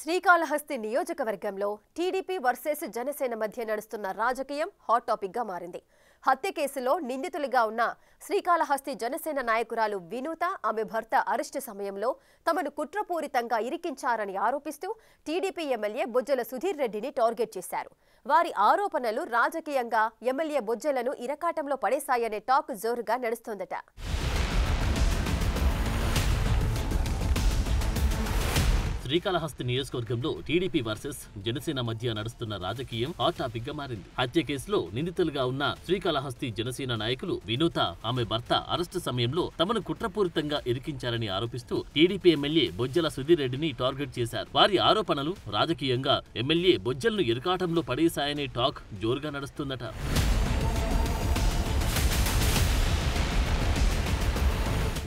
శ్రీకాళహస్తి నియోజకవర్గంలో TDP versus Janasena మధ్య నడుస్తున్న రాజకీయం హాట్ టాపిక్ గా మారింది. హత్య కేసులో నిందితులుగా ఉన్న శ్రీకాళహస్తి జనసేన నాయకురాలు వినూత ఆమె భర్త అరెస్టు సమయంలో తమను కుట్రపూరితంగా ఇరికించారని ఆరోపిస్తూ టీడీపీ ఎమ్మెల్యే బొజ్జల సుధీర్ రెడ్డిని టార్గెట్ చేశారు. వారి ఆరోపణలు రాజకీయంగా ఎమ్మెల్యే బొజ్జలను ఇరకాటంలో పడేశాయనే టాక్ జోరుగా నడుస్తోందట. శ్రీకాళహస్తి నియోజకవర్గంలో టీడీపీ వర్సెస్ జనసేన మధ్య నడుస్తున్న రాజకీయం హాట్ టాపిక్ గా మారింది. హత్య కేసులో నిందితులుగా ఉన్న శ్రీకాళహస్తి జనసేన నాయకులు వినూత ఆమె భర్త అరెస్టు సమయంలో తమను కుట్రపూరితంగా ఇరికించారని ఆరోపిస్తూ టీడీపీ ఎమ్మెల్యే బొజ్జల సుధీర్ రెడ్డిని టార్గెట్ చేశారు. వారి ఆరోపణలు రాజకీయంగా ఎమ్మెల్యే బొజ్జలను ఇరకాటంలో పడేశాయనే టాక్ జోరుగా నడుస్తుందట.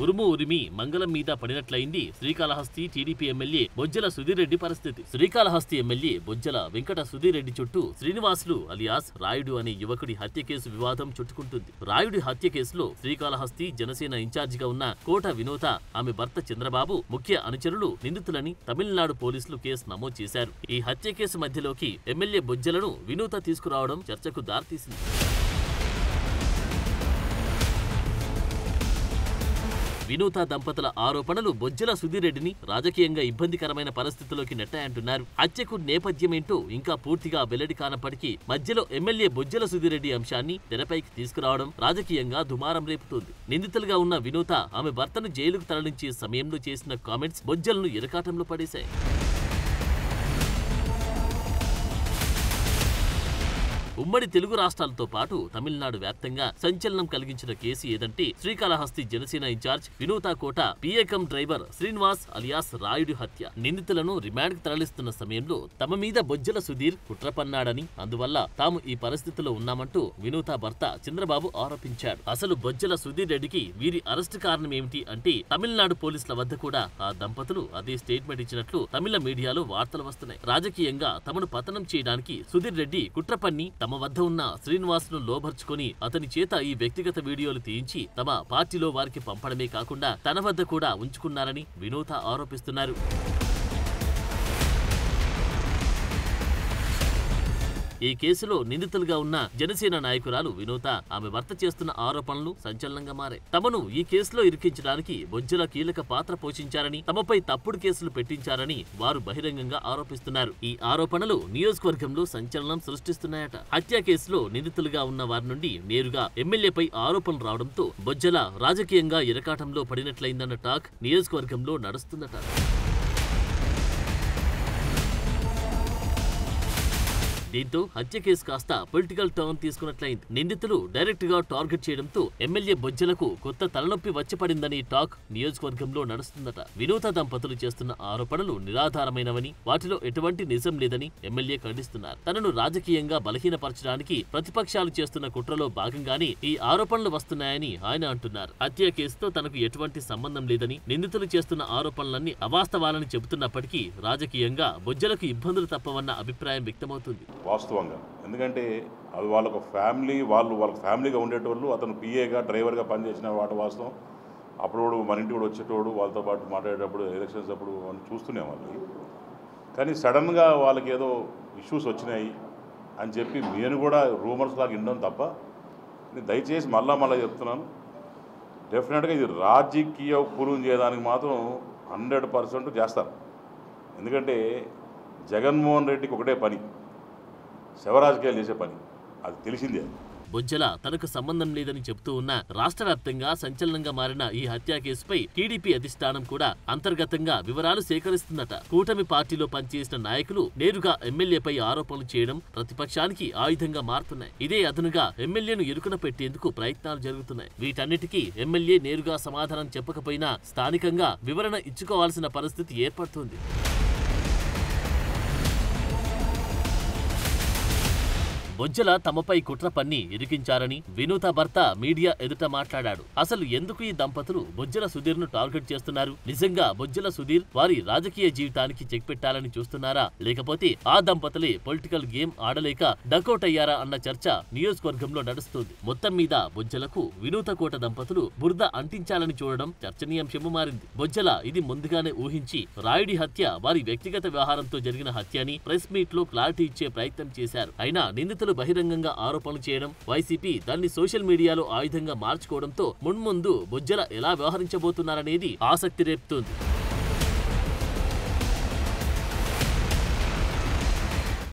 ఉరుము ఉరిమి మంగళం మీద పడినట్లయింది శ్రీకాళహస్తి టీడీపీ ఎమ్మెల్యే బొజ్జల సుధీర్ రెడ్డి పరిస్థితి. శ్రీకాళహస్తి ఎమ్మెల్యే బొజ్జల వెంకట సుధీర్ రెడ్డి చుట్టూ శ్రీనివాసులు అలియాస్ రాయుడు అనే యువకుడి హత్య కేసు వివాదం చుట్టుకుంటుంది. రాయుడి హత్య కేసులో శ్రీకాళహస్తి జనసేన ఇన్ఛార్జిగా ఉన్న కోట వినూత ఆమె భర్త చంద్రబాబు ముఖ్య అనుచరులు నిందితులని తమిళనాడు పోలీసులు కేసు నమోదు చేశారు. ఈ హత్య కేసు మధ్యలోకి ఎమ్మెల్యే బొజ్జలను వినూత తీసుకురావడం చర్చకు దారితీసింది. వినూత దంపతుల ఆరోపణలు బొజ్జల సుధీర్ రెడ్డిని రాజకీయంగా ఇబ్బందికరమైన పరిస్థితుల్లోకి నెట్టాయంటున్నారు. హత్యకు నేపథ్యమేంటో ఇంకా పూర్తిగా వెల్లడి కానప్పటికీ మధ్యలో ఎమ్మెల్యే బొజ్జల సుధీర్ రెడ్డి అంశాన్ని తెరపైకి తీసుకురావడం రాజకీయంగా దుమారం రేపుతోంది. నిందితులుగా ఉన్న వినూత ఆమె భర్తను జైలుకు తరలించే సమయంలో చేసిన కామెంట్స్ బొజ్జలను ఇరకాటంలో పడేశాయి. ఉమ్మడి తెలుగు రాష్ట్రాలతో పాటు తమిళనాడు వ్యాప్తంగా సంచలనం కలిగించిన కేసు ఏదంటే శ్రీకాళహస్తి జనసేన ఇన్ఛార్జ్ వినూత కోట పిఏకం డ్రైవర్ శ్రీనివాస్ అలియాస్ రాయుడు హత్య. నిందితులను రిమాండ్ కు తరలిస్తున్న సమయంలో తమ మీద బొజ్జల సుధీర్ కుట్ర పన్నాడని, అందువల్ల తాము ఈ పరిస్థితిలో ఉన్నామంటూ వినూత భర్త చంద్రబాబు ఆరోపించాడు. అసలు బొజ్జల సుధీర్ రెడ్డికి వీరి అరెస్టు కారణం ఏమిటి అంటే తమిళనాడు పోలీసుల వద్ద కూడా ఆ దంపతులు అదే స్టేట్మెంట్ ఇచ్చినట్లు తమిళ మీడియాలో వార్తలు వస్తున్నాయి. రాజకీయంగా తమను పతనం చేయడానికి సుధీర్ రెడ్డి కుట్ర పన్ని తమ వద్ద ఉన్న శ్రీనివాస్ ను లోబర్చుకొని అతని చేత ఈ వ్యక్తిగత వీడియోలు తీయించి తమ పార్టీలో వారికి పంపడమే కాకుండా తన వద్ద కూడా ఉంచుకున్నారని వినూత ఆరోపిస్తున్నారు. ఈ కేసులో నిందితులుగా ఉన్న జనసేన నాయకురాలు వినూత ఆమె భర్త చేస్తున్న ఆరోపణలు సంచలనంగా మారాయి. తమను ఈ కేసులో ఇరికించడానికి బొజ్జల కీలక పాత్ర పోషించారని, తమపై తప్పుడు కేసులు పెట్టించారని వారు బహిరంగంగా ఆరోపిస్తున్నారు. ఈ ఆరోపణలు నియోజకవర్గంలో సంచలనం సృష్టిస్తున్నాయట. హత్య కేసులో నిందితులుగా ఉన్న వారి నుండి నేరుగా ఎమ్మెల్యేపై ఆరోపణలు రావడంతో బొజ్జల రాజకీయంగా ఇరకాటంలో పడినట్లయిందన్న టాక్ నియోజకవర్గంలో నడుస్తుందట. దీంతో హత్య కేసు కాస్త పొలిటికల్ టర్న్ తీసుకున్నట్లయింది. నిందితులు డైరెక్ట్ గా టార్గెట్ చేయడంతో ఎమ్మెల్యే బొజ్జలకు కొత్త తలనొప్పి వచ్చి పడిందని టాక్ నియోజకవర్గంలో నడుస్తుందట. వినూత దంపతులు చేస్తున్న ఆరోపణలు నిరాధారమైనవని, వాటిలో ఎటువంటి నిజం లేదని ఎమ్మెల్యే ఖండిస్తున్నారు. తనను రాజకీయంగా బలహీనపరచడానికి ప్రతిపక్షాలు చేస్తున్న కుట్రలో భాగంగానే ఈ ఆరోపణలు వస్తున్నాయని ఆయన అంటున్నారు. హత్య కేసుతో తనకు ఎటువంటి సంబంధం లేదని, నిందితులు చేస్తున్న ఆరోపణలన్నీ అవాస్తవాలని చెబుతున్నప్పటికీ రాజకీయంగా బొజ్జలకు ఇబ్బందులు తప్పవన్న అభిప్రాయం వ్యక్తమవుతుంది. వాస్తవంగా ఎందుకంటే అది వాళ్ళకు వాళ్ళకి ఫ్యామిలీగా ఉండేటోళ్ళు, అతను పిఏగా డ్రైవర్గా పనిచేసిన వాటి వాస్తవం. అప్పుడు మన ఇంటి కూడా వచ్చేటోడు, వాళ్ళతో పాటు మాట్లాడేటప్పుడు ఎలక్షన్స్ అప్పుడు వాళ్ళు చూస్తూనే వాళ్ళకి. కానీ సడన్గా వాళ్ళకి ఏదో ఇష్యూస్ వచ్చినాయి అని చెప్పి నేను కూడా రూమర్స్ లాగా వినడం తప్ప, నేను దయచేసి మళ్ళా చెప్తున్నాను, డెఫినెట్గా ఇది రాజకీయ పూర్వం చేయడానికి మాత్రం 100% చేస్తారు. ఎందుకంటే జగన్మోహన్ రెడ్డికి ఒకటే పని, శవరాజకీయాలు చేసే పని, అది తెలిసిందే. బొజ్జల తనకు సంబంధం లేదని చెబుతూ ఉన్న రాష్ట్ర వ్యాప్తంగా సంచలనంగా మారిన ఈ హత్య కేసుపై టీడీపీ అధిష్టానం కూడా అంతర్గతంగా వివరాలు సేకరిస్తుందట. కూటమి పార్టీలో పనిచేసిన నాయకులు నేరుగా ఎమ్మెల్యేపై ఆరోపణలు చేయడం ప్రతిపక్షానికి ఆయుధంగా మారుతున్నాయి. ఇదే అదనుగా ఎమ్మెల్యేను ఇరుకున పెట్టేందుకు ప్రయత్నాలు జరుగుతున్నాయి. వీటన్నిటికీ ఎమ్మెల్యే నేరుగా సమాధానం చెప్పకపోయినా స్థానికంగా వివరణ ఇచ్చుకోవాల్సిన పరిస్థితి ఏర్పడుతుంది. బొజ్జల తమపై కుట్ర పన్ని ఇరికించారని వినూత భర్త మీడియా ఎదుట మాట్లాడాడు. అసలు ఎందుకు ఈ దంపతులు బొజ్జల సుధీర్ ను టార్గెట్ చేస్తున్నారు? నిజంగా బొజ్జల సుధీర్ వారి రాజకీయ జీవితానికి చెక్ పెట్టాలని చూస్తున్నారా, లేకపోతే ఆ దంపతులే పొలిటికల్ గేమ్ ఆడలేక డకౌట్ అయ్యారా అన్న చర్చ నియోజకవర్గంలో నడుస్తుంది. మొత్తం మీద బొజ్జలకు వినూత కోట దంపతులు బురద అంటించాలని చూడడం చర్చనీయాంశము మారింది. బొజ్జల ఇది ముందుగానే ఊహించి రాయుడి హత్య వారి వ్యక్తిగత వ్యవహారంతో జరిగిన హత్య అని ప్రెస్ మీట్ లో క్లారిటీ ఇచ్చే ప్రయత్నం చేశారు. అయినా నిందితులు బహిరంగంగా ఆరోపణలు చేయడం, వైసీపీ దాన్ని సోషల్ మీడియాలో ఆయుధంగా మార్చుకోవడంతో మున్ముందు బొజ్జల ఎలా వ్యవహరించబోతున్నారనేది ఆసక్తి రేపుతోంది.